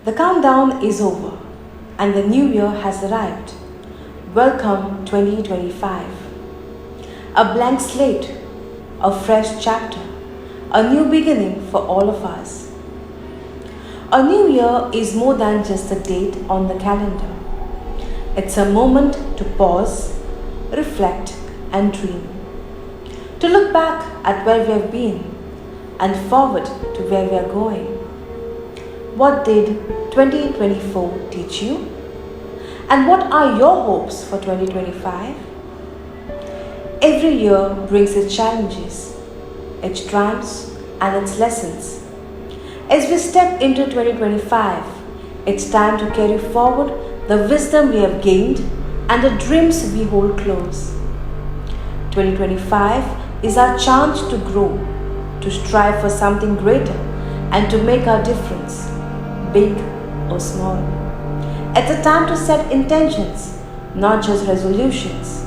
The countdown is over and the new year has arrived. Welcome 2025. A blank slate, a fresh chapter, a new beginning for all of us. A new year is more than just a date on the calendar. It's a moment to pause, reflect, and dream. To look back at where we have been and forward to where we are going. What did 2024 teach you? And what are your hopes for 2025? Every year brings its challenges, its triumphs, and its lessons. As we step into 2025, it's time to carry forward the wisdom we have gained and the dreams we hold close. 2025 is our chance to grow, to strive for something greater, and to make our difference, big or small. It's a time to set intentions, not just resolutions.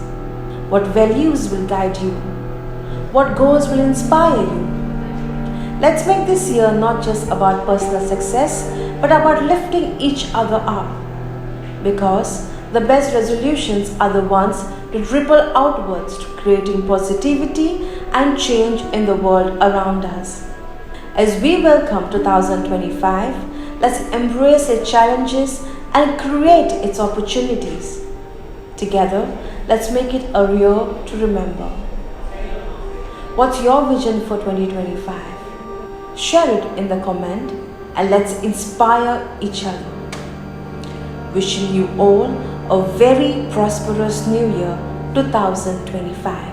What values will guide you? What goals will inspire you? Let's make this year not just about personal success, but about lifting each other up. Because the best resolutions are the ones that ripple outwards to creating positivity and change in the world around us. As we welcome 2025, let's embrace its challenges and create its opportunities. Together, let's make it a year to remember. What's your vision for 2025? Share it in the comment and let's inspire each other. Wishing you all a very prosperous new year 2025.